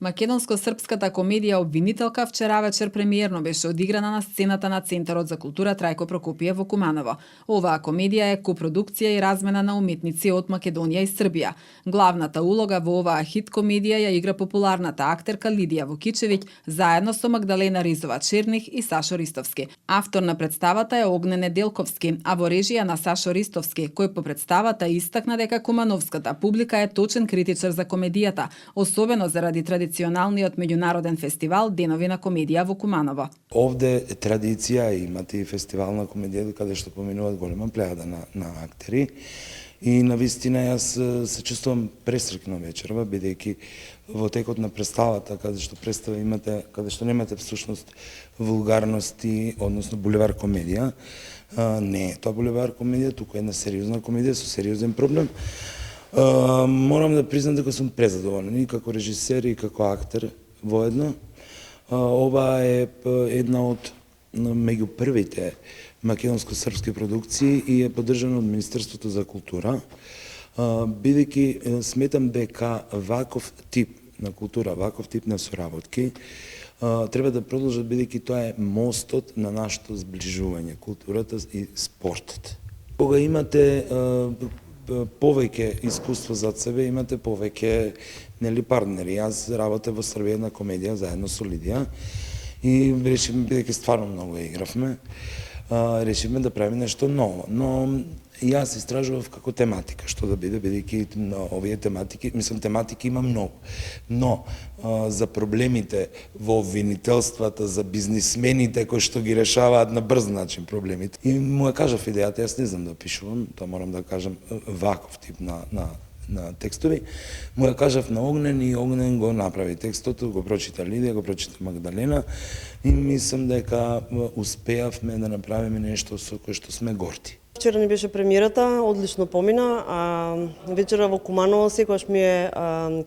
Македонско-српската комедија Обвинителка вчера вечер премиерно беше одиграна на сцената на Центарот за култура Трајко Прокопиев во Куманово. Оваа комедија е копродукција и размена на уметници од Македонија и Србија. Главната улога во оваа хит комедија ја игра популарната актерка Лидија Вукичевиќ заедно со Магдалена Ризова Черних и Сашо Ристовски. Автор на представата е Огнен Неделковски, а во режија на Сашо Ристовски, кој по представата истакна дека кумановската публика е точен критичар за комедијата, особено заради традиционалниот меѓународен фестивал Денови на комедија во Куманово. Овде е традиција, имате и фестивал на комедија каде што поминуваат голема плејада на актери. И навистина јас се чувствувам пресрекно вечерва, бидејќи во текот на представата, каде што представа имате, каде што немате всушност вулгарности, односно булевар комедија, не е тоа булевар комедија, туку е една сериозна комедија со сериозен проблем. Морам да признам дека сум презадоволен и како режисер и како актер воедно. Ова е една од меѓу првите македонско-српски продукции и е поддржана од Министерството за култура, бидејќи сметам дека ваков тип на култура, ваков тип на соработки треба да продолжат, бидејќи тоа е мостот на нашето зближување, културата и спортот. Кога имате повеќе искуство зад себе, имате повеќе партнери. Јас работев во Србија на комедија заедно со Лидија и решивме, бидејќи стварно многу игравме, решивме да правиме нешто ново. Но јас истражував како тематика, што да биде, бидејќи овие тематики, тематики има многу. Но за проблемите во обвинителствата, за бизнисмените кои што ги решаваат на брз начин проблемите. И му ја кажав идејата, јас не знам да пишувам, тоа морам да кажам, ваков тип на текстови. Му ја кажав на Огнен и Огнен го направи текстот, го прочита Лидија, го прочита Магдалена и мислам дека успеавме да направиме нешто со кое што сме горди. Вчера ни беше премиерата, одлично помина, вечера во Куманово секогаш ми е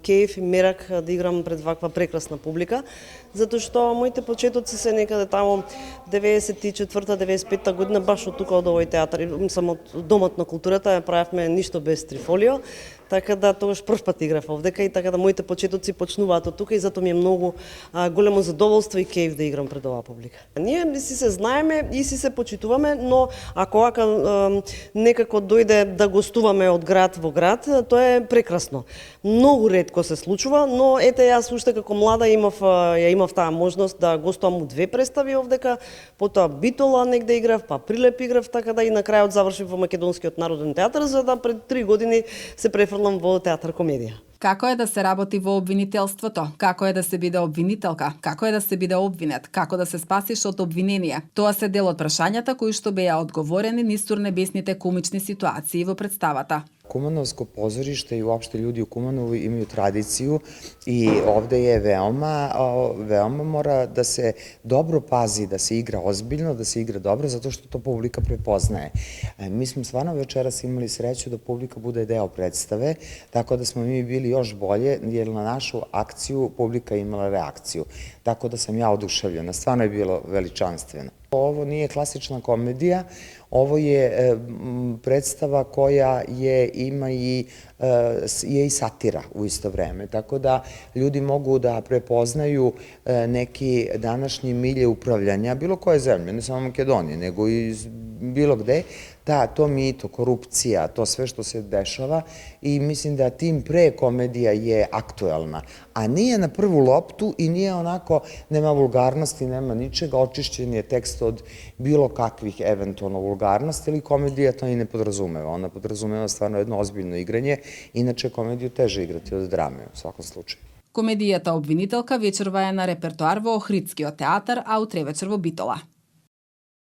кејф и мерак да играм пред ваква прекрасна публика, затоа што моите почетоци се некаде таму 94-95 година, баш од тука од овој театар, сам од Домот на културата, ја правевме Ништо без Трифолио, така да тогаш прв пат играв овдека и така да моите почетоци почнуваат од тука и затоа ми е многу големо задоволство и кејф да играм пред оваа публика. Ние си се знаеме и си се почитуваме, но ако вака некако дојде да гостуваме од град во град, тоа е прекрасно. Многу ретко се случува, но ете јас уште како млада имав таа можност да гостувам у 2 представи овдека, потоа Битола негде играв, па Прилеп играв, така да и на крајот завршив во Македонскиот народен театар, за да пред 3 години се префрлам во театар комедија. Како е да се работи во обвинителството? Како е да се биде обвинителка? Како е да се биде обвинет? Како да се спасиш од обвинение? Тоа се дел од прашањата кои што беа одговорени низ турнебесните комични ситуации во представата. Кумановско позориште и уопште луѓе у Куманово имају традицiju и овде е veoma mora da se dobro pazi, da se igra ozbiljno, da se igra dobro, zato što to publika prepoznaje. Mi smo stvarno večeras imali sreću da publika bude deo predstave, tako da smo mi bili još bolje, jer na našu akciju publika imala reakciju. Tako da sam ja oduševljena, stvarno je bilo veličanstveno. Ovo nije klasična komedija, ovo je predstava koja ima i satira u isto vreme, tako da ljudi mogu da prepoznaju neki današnji milje upravljanja bilo koje zemlje, ne samo Makedonije, nego i bilo gde, to mito, korupcija, to sve što se dešava i mislim da tim pre komedija je aktuelna, a nije na prvu loptu i nije onako, nema vulgarnosti, nema ničega, očišćen je tekst od bilo kakvih eventualno vulgarnosti, ili komedija to i ne podrazumeva, ona podrazumeva stvarno jedno ozbiljno igranje, inače komediju teže igrati od drame u svakom slučaju. Комедијата Обвинителка вечерва е на репертоар во Охридскиот театар, а утре вечер во Битола.